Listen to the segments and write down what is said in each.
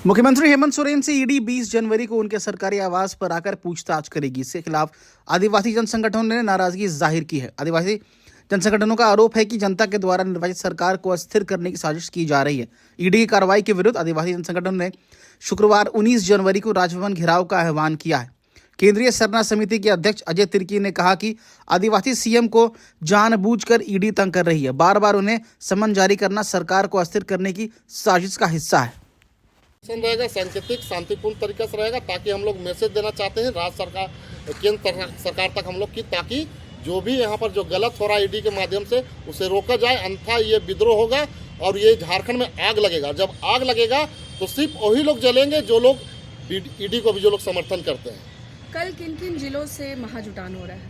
मुख्यमंत्री हेमंत सोरेन से ईडी 20 जनवरी को उनके सरकारी आवास पर आकर पूछताछ करेगी। इसके खिलाफ आदिवासी जन संगठनों ने नाराजगी जाहिर की है। आदिवासी जन संगठनों का आरोप है कि जनता के द्वारा निर्वाचित सरकार को अस्थिर करने की साजिश की जा रही है। ईडी की कार्रवाई के विरुद्ध आदिवासी जन संगठनों ने शुक्रवार 19 जनवरी को राजभवन घेराव का आह्वान किया है। केंद्रीय सरना समिति के अध्यक्ष अजय तिर्की ने कहा कि आदिवासी सीएम को जानबूझकर ईडी तंग कर रही है। बार बार उन्हें समन जारी करना सरकार को अस्थिर करने की साजिश का हिस्सा है। रहेगा सांकेतिक शांतिपूर्ण तरीके से रहेगा, ताकि हम लोग मैसेज देना चाहते हैं राज्य सरकार केंद्र सरकार तक हम लोग की, ताकि जो भी यहाँ पर जो गलत हो रहा है ईडी के माध्यम से उसे रोका जाए, अन्यथा ये विद्रोह होगा और ये झारखंड में आग लगेगा। जब आग लगेगा तो सिर्फ वही लोग जलेंगे जो लोग ईडी को भी जो लोग समर्थन करते हैं। कल किन किन जिलों से महाजुटान हो रहा है?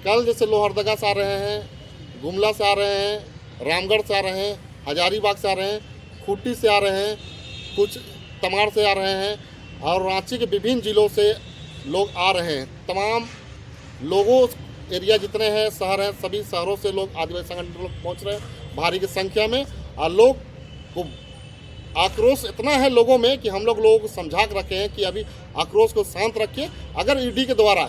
कल जैसे लोहरदगा से आ रहे हैं, गुमला से आ रहे हैं, रामगढ़ से आ रहे हैं, हजारीबाग से आ रहे हैं, खूंटी से आ रहे हैं, कुछ तमाड़ से आ रहे हैं और रांची के विभिन्न जिलों से लोग आ रहे हैं। तमाम लोगों एरिया जितने हैं शहर हैं, सभी शहरों से लोग आदिवासी संगठन लोग पहुंच रहे हैं भारी की संख्या में। और लोग को आक्रोश इतना है लोगों में कि हम लोगों को समझा के रखे हैं कि अभी आक्रोश को शांत रखिए। अगर ईडी के द्वारा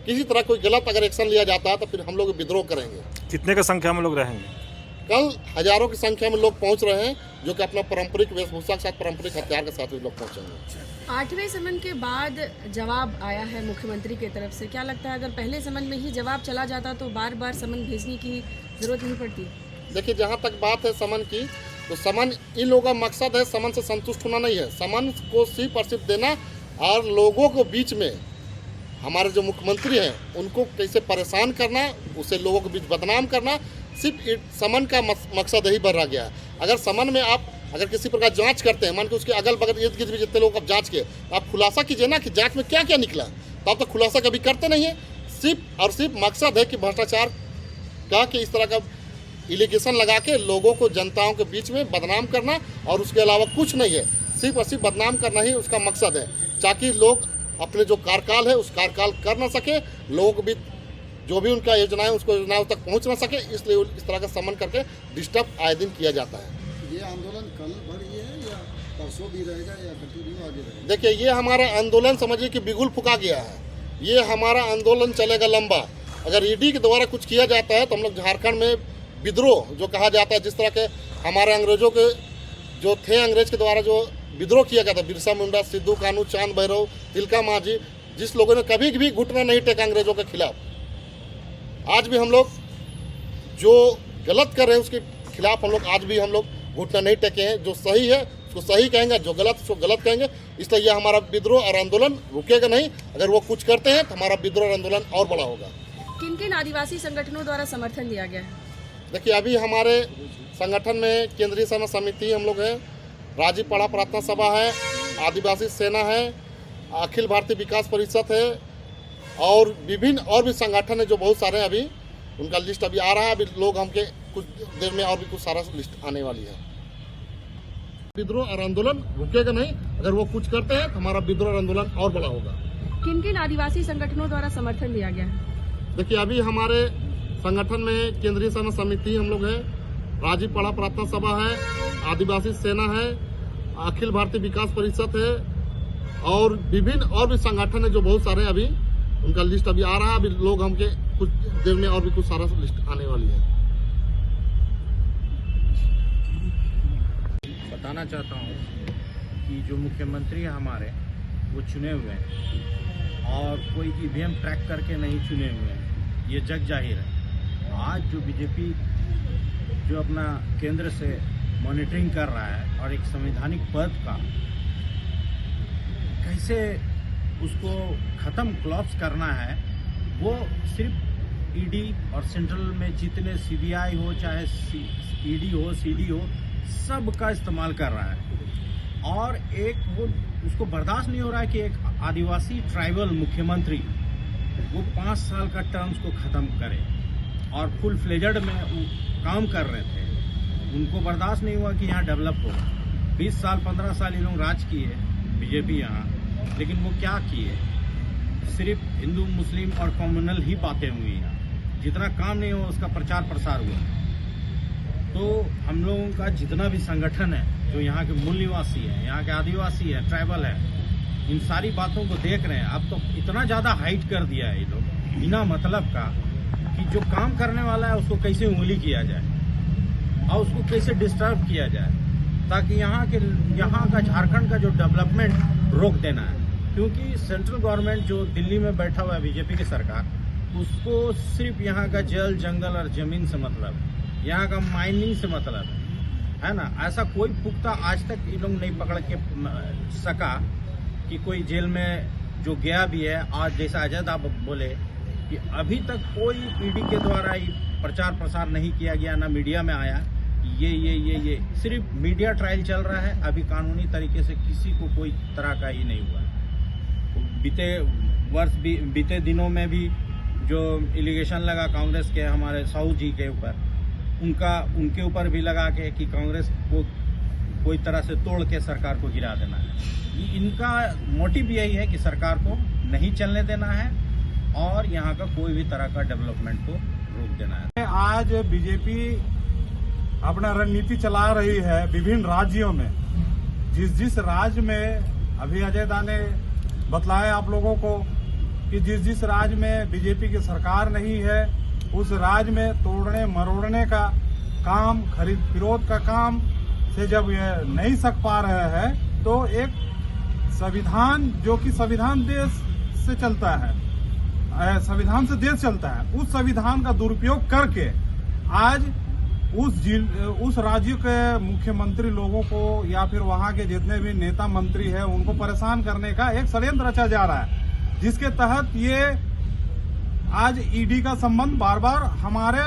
किसी तरह कोई गलत अगर एक्शन लिया जाता है तो फिर हम लोग विद्रोह करेंगे। कितने की संख्या में लोग रहेंगे? कल हजारों की संख्या में लोग पहुंच रहे हैं, जो कि अपना पारंपरिक वेशभूषा के साथ, पारंपरिक हथियार के साथ भी लोग पहुंचेंगे। 8वें समन के बाद जवाब आया है मुख्यमंत्री की तरफ से। क्या लगता है अगर पहले समन में ही जवाब चला जाता तो बार बार समन भेजने की जरूरत नहीं पड़ती? देखिए, जहां तक बात है समन की, तो समन इन लोगों का मकसद है समन से संतुष्ट होना नहीं है। समन को सिर्फ और सिर्फ देना और लोगों को बीच में हमारे जो मुख्यमंत्री हैं उनको कैसे परेशान करना, उसे लोगों के बीच बदनाम करना, सिर्फ समन का मकसद यही बढ़ रहा गया है। अगर समन में आप अगर किसी प्रकार जांच करते हैं, मान के उसके अगल बगल इर्द गिर्द भी जितने लोग आप जांच किए, तो आप खुलासा कीजिए ना कि जांच में क्या क्या निकला। तो आप तो खुलासा कभी करते नहीं है। सिर्फ और सिर्फ मकसद है कि भ्रष्टाचार का कि इस तरह का एलिगेशन लगा के लोगों को जनताओं के बीच में बदनाम करना, और उसके अलावा कुछ नहीं है। सिर्फ और सिर्फ बदनाम करना ही उसका मकसद है, ताकि लोग अपने जो कार्यकाल है उस कार्यकाल कर ना सके, लोग भी जो भी उनका योजना है उसको योजनाओं तक पहुंच ना सके, इसलिए इस तरह का समन करके डिस्टर्ब आए दिन किया जाता है। ये आंदोलन कल भर ही है या परसों भी रहेगा या कंटिन्यू आगे रहेगा? देखिए, ये हमारा आंदोलन समझिए कि बिगुल फुका गया है। ये हमारा आंदोलन चलेगा लंबा। अगर ईडी के द्वारा कुछ किया जाता है तो हम लोग झारखंड में विद्रोह जो कहा जाता है, जिस तरह के हमारे अंग्रेजों के जो थे, अंग्रेज के द्वारा जो विद्रोह किया गया था, बिरसा मुंडा, सिद्धू कानू, चांद भैरव, तिलका मांझी, जिस लोगों ने कभी भी घुटना नहीं टेका अंग्रेजों के खिलाफ, आज भी हम लोग जो गलत कर रहे हैं उसके खिलाफ हम लोग घुटना नहीं टेके हैं। जो सही है उसको सही कहेंगे, जो गलत उसको गलत कहेंगे। इसलिए यह हमारा विद्रोह और आंदोलन रुकेगा नहीं। अगर वो कुछ करते हैं तो हमारा विद्रोह और आंदोलन और बड़ा होगा। किन किन आदिवासी संगठनों द्वारा समर्थन दिया गया है? देखिए, अभी हमारे संगठन में केंद्रीय सरना समिति हम लोग हैं, राजीव पड़ा प्रार्थना सभा है, आदिवासी सेना है, अखिल भारतीय विकास परिषद है और विभिन्न और भी संगठन है जो बहुत सारे हैं। अभी उनका लिस्ट अभी आ रहा है। अभी लोग हमके कुछ देर में और भी कुछ सारा लिस्ट आने वाली है। विद्रोह और आंदोलन रुकेगा नहीं। अगर वो कुछ करते हैं तो हमारा विद्रोह और आंदोलन और बड़ा होगा। किन किन आदिवासी संगठनों द्वारा समर्थन दिया गया है? देखिए, अभी हमारे संगठन में केंद्रीय सरना समिति हम लोग हैं, राजीव पड़ा प्रार्थना सभा है, आदिवासी सेना है, अखिल भारतीय विकास परिषद है और विभिन्न और भी संगठन है जो बहुत सारे। अभी उनका लिस्ट अभी आ रहा है। अभी लोग हमके कुछ देर में और भी कुछ सारा लिस्ट आने वाली है। बताना चाहता हूँ कि जो मुख्यमंत्री हैं हमारे, वो चुने हुए हैं और कोई ईवीएम ट्रैक करके नहीं चुने हुए हैं, ये जग जाहिर है। आज जो बीजेपी जो अपना केंद्र से मॉनिटरिंग कर रहा है और एक संवैधानिक पद का कैसे उसको ख़त्म क्लॉप्स करना है, वो सिर्फ ईडी और सेंट्रल में जितने सीबीआई हो, चाहे ईडी हो, सीडी हो, सब का इस्तेमाल कर रहा है। और एक वो उसको बर्दाश्त नहीं हो रहा है कि एक आदिवासी ट्राइबल मुख्यमंत्री वो 5 साल का टर्म्स को ख़त्म करे और फुल फ्लेजेड में वो काम कर रहे थे। उनको बर्दाश्त नहीं हुआ कि यहाँ डेवलप हो। 20 साल 15 साल ये लोग राज किए बीजेपी यहाँ, लेकिन वो क्या किए? सिर्फ हिंदू मुस्लिम और कम्युनल ही बातें हुई यहाँ, जितना काम नहीं हुआ उसका प्रचार प्रसार हुआ। तो हम लोगों का जितना भी संगठन है जो यहाँ के मूल निवासी हैं, यहाँ के आदिवासी हैं, ट्राइबल है, इन सारी बातों को देख रहे हैं। अब तो इतना ज़्यादा हाइट कर दिया है ये लोग बिना मतलब का कि जो काम करने वाला है उसको कैसे उंगली किया जाए और उसको कैसे डिस्टर्ब किया जाए, ताकि यहाँ का झारखंड का जो डेवलपमेंट रोक देना है। क्योंकि सेंट्रल गवर्नमेंट जो दिल्ली में बैठा हुआ है बीजेपी की सरकार, उसको सिर्फ यहाँ का जल जंगल और जमीन से मतलब है, यहाँ का माइनिंग से मतलब है ना। ऐसा कोई पुख्ता आज तक ये लोग नहीं पकड़ के सका कि कोई जेल में जो गया भी है। आज जैसा अजय आप बोले कि अभी तक कोई ईडी के द्वारा प्रचार प्रसार नहीं किया गया, ना मीडिया में आया। ये सिर्फ मीडिया ट्रायल चल रहा है। अभी कानूनी तरीके से किसी को कोई तरह का ही नहीं हुआ। बीते दिनों में भी जो एलिगेशन लगा कांग्रेस के हमारे साहू जी के ऊपर, उनके ऊपर भी लगा के कि कांग्रेस को कोई तरह से तोड़ के सरकार को गिरा देना है। इनका मोटिव यही है कि सरकार को नहीं चलने देना है और यहाँ का कोई भी तरह का डेवलपमेंट को रोक देना है। आज बीजेपी अपना रणनीति चला रही है विभिन्न राज्यों में। जिस राज्य में अभी अजय दा ने बतलाया आप लोगों को कि जिस राज्य में बीजेपी की सरकार नहीं है, उस राज्य में तोड़ने मरोड़ने का काम, खरीद विरोध का काम से जब ये नहीं सक पा रहे हैं, तो एक संविधान जो कि संविधान देश से चलता है, संविधान से देश चलता है, उस संविधान का दुरुपयोग करके आज उस राज्य के मुख्यमंत्री लोगों को या फिर वहां के जितने भी नेता मंत्री हैं उनको परेशान करने का एक षड्यंत्र रचा जा रहा है, जिसके तहत ये आज ईडी का संबंध बार बार हमारे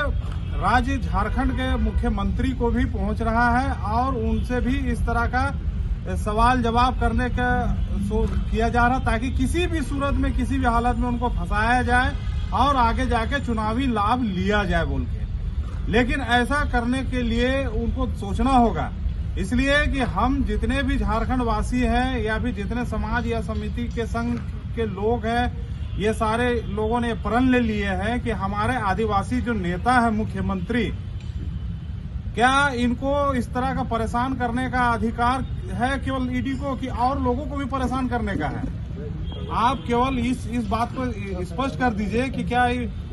राज्य झारखंड के मुख्यमंत्री को भी पहुंच रहा है और उनसे भी इस तरह का सवाल जवाब करने का किया जा रहा, ताकि किसी भी सूरत में किसी भी हालत में उनको फंसाया जाए और आगे जाके चुनावी लाभ लिया जाए बोल के। लेकिन ऐसा करने के लिए उनको सोचना होगा। इसलिए कि हम जितने भी झारखंड वासी हैं या फिर जितने समाज या समिति के संघ के लोग हैं, ये सारे लोगों ने प्रण ले लिए हैं कि हमारे आदिवासी जो नेता है मुख्यमंत्री, क्या इनको इस तरह का परेशान करने का अधिकार है केवल ईडी को कि और लोगों को भी परेशान करने का है? आप केवल इस बात को स्पष्ट कर दीजिए कि क्या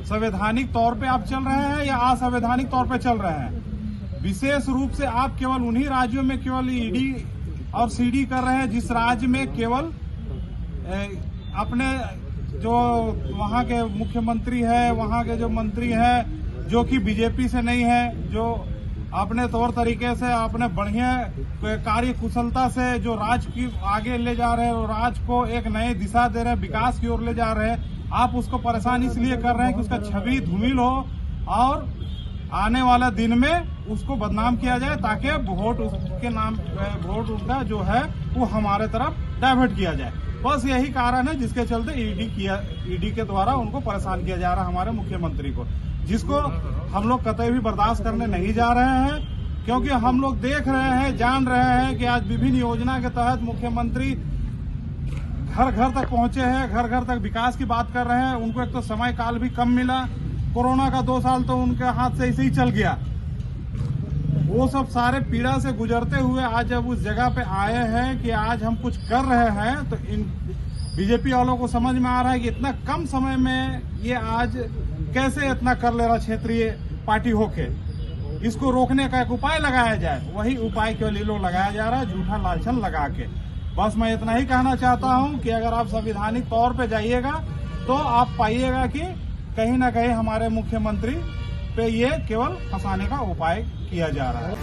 संवैधानिक तौर पे आप चल रहे हैं या असंवैधानिक तौर पे चल रहे हैं। विशेष रूप से आप केवल उन्हीं राज्यों में केवल ईडी और सीडी कर रहे हैं जिस राज्य में केवल अपने जो वहां के मुख्यमंत्री है, वहां के जो मंत्री हैं जो कि बीजेपी से नहीं है, जो अपने तौर तरीके से अपने बढ़िया कार्य कुशलता से जो राज्य की आगे ले जा रहे हैं, राज्य को एक नई दिशा दे रहे हैं, विकास की ओर ले जा रहे हैं, आप उसको परेशान इसलिए कर रहे हैं कि उसका छवि धूमिल हो और आने वाला दिन में उसको बदनाम किया जाए, ताकि वोट उसके नाम वोट उसका जो है वो हमारे तरफ डाइवर्ट किया जाए। बस यही कारण है जिसके चलते ईडी के द्वारा उनको परेशान किया जा रहा है हमारे मुख्यमंत्री को, जिसको हम लोग कतई भी बर्दाश्त करने नहीं जा रहे हैं। क्योंकि हम लोग देख रहे हैं, जान रहे हैं कि आज विभिन्न योजना के तहत मुख्यमंत्री घर घर तक पहुंचे हैं, घर घर तक विकास की बात कर रहे हैं। उनको एक तो समय काल भी कम मिला, कोरोना का 2 साल तो उनके हाथ से ऐसे ही चल गया। वो सब सारे पीड़ा से गुजरते हुए आज जब उस जगह पे आए हैं कि आज हम कुछ कर रहे हैं, तो इन बीजेपी वालों को समझ में आ रहा है कि इतना कम समय में ये आज कैसे इतना कर ले रहा क्षेत्रीय पार्टी होके, इसको रोकने का एक उपाय लगाया जाए। वही उपाय केवल ये लोग लगाया जा रहा है, झूठा लालचन लगा के। बस मैं इतना ही कहना चाहता हूं कि अगर आप संवैधानिक तौर पे जाइएगा तो आप पाइएगा कि कहीं ना कहीं हमारे मुख्यमंत्री पे ये केवल फंसाने का उपाय किया जा रहा है।